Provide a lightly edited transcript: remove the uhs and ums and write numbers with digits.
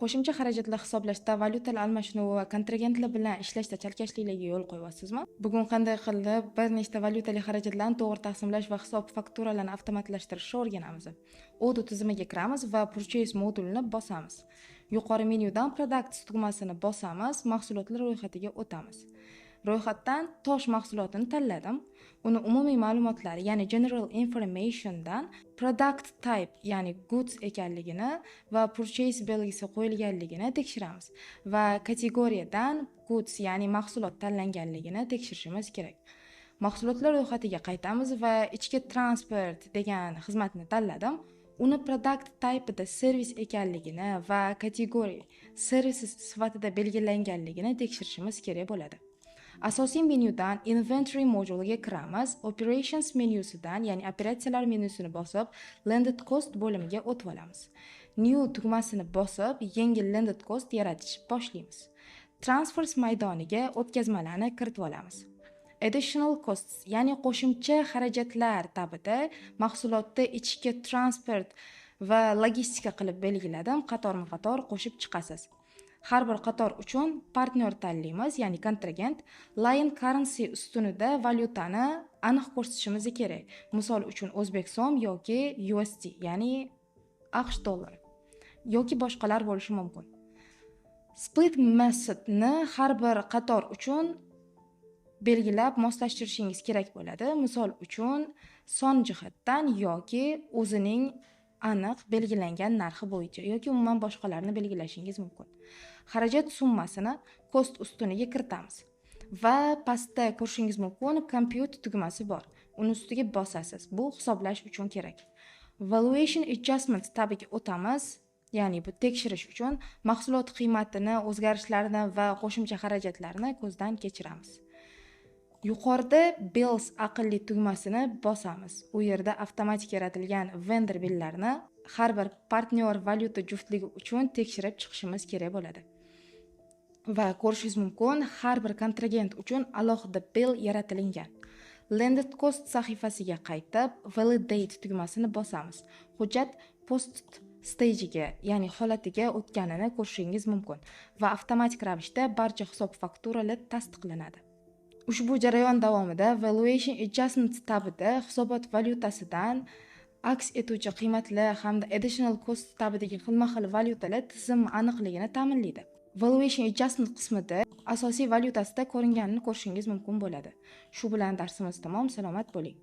Qo'shimcha xarajatlar hisoblashda valyutalar almashinuvi va kontragentlar bilan ishlashda chalkashliklarga yo'l qo'yyapsizmi? Bugun qanday qilib bir nechta valyutali xarajatlarni to'g'ri taqsimlash va hisob fakturalarni avtomatlashtirishni o'rganamiz. Odoo tizimiga kiramiz va Purchase modulini bosamiz. Yuqori menyudan Products tugmasini bosamiz, mahsulotlar ro'yxatiga o'tamiz. Ro'yxatdan tosh mahsulotini tanladim. Uni umumiy ma'lumotlari, ya'ni General Information'dan Product Type, ya'ni Goods ekanligini va Purchase belgisi qo'yilganligini tekshiramiz va kategoriyadan Goods, ya'ni mahsulot tanlanganligini tekshirishimiz kerak. Mahsulotlar ro'yxatiga qaytamiz va ichki transport degan xizmatni tanladim. Uni product type'ida servis ekanligini va kategoriya services sifatida belgilanganligini tekshirishimiz kerak bo'ladi. Asosiy menyudan Inventory moduliga kiramiz. Operations menyusidan, ya'ni operatsiyalar menyusini bosib, Landed Cost bo'limiga o'tib olamiz. New tugmasini bosib, yangi Landed Cost yaratish boshlaymiz. Transfers maydoniga o'tkazmalarni kiritib olamiz. Additional costs, ya'ni qo'shimcha xarajatlar tabida mahsulotni ichki transport va logistika qilib belgiladim. Qatorma-qator qo'shib chiqasiz. Har bir qator uchun partner tanlaymiz, ya'ni kontragent. Line currency ustunida valyutani aniq ko'rsatishimiz kerak. Misol uchun O'zbek so'm yoki USD, ya'ni AQSh dollari yoki boshqalar bo'lishi mumkin. Split methodni har bir qator uchun belgilab moslashtirishingiz kerak bo'ladi. Misol uchun son jihatdan yoki o'zining aniq belgilangan narxi bo'yicha yoki umuman boshqalarni belgilashingiz mumkin. Xarajat summasini cost ustuniga kiritamiz va pastda ko'rishingiz mumkin compute tugmasi bor. Uni ustiga bosasiz. Bu hisoblash uchun kerak. Valuation adjustment tabiga o'tamiz. Ya'ni bu tekshirish uchun mahsulot qiymatini, o'zgarishlarini va qo'shimcha xarajatlarni ko'zdan kechiramiz. Yuqorida Bills aqlli tugmasini bosamiz. U yerda avtomatik yaratilgan vendor billarini har bir partner valyuta juftligi uchun tekshirib chiqishimiz kerak bo'ladi. Va ko'rishingiz mumkin, har bir kontragent uchun alohida bill yaratilgan. Landed Cost sahifasiga qaytib, Validate tugmasini bosamiz. Hujjat post stage'iga, ya'ni holatiga o'tganini ko'rishingiz mumkin va avtomatik ravishda barcha hisob fakturalar tasdiqlanadi. Ushbu jarayon davomida Valuation Adjustment tabida hisobot valyutasidan aks etuvchi qiymatlar hamda Additional Cost tabidagi xilma-xil valyutalar tizim aniqligini ta'minlaydi. Valuation Adjustment qismida asosiy valyutasida ko'ringanini ko'rishingiz mumkin bo'ladi. Shu bilan darsimiz tamom. Salomat bo'ling.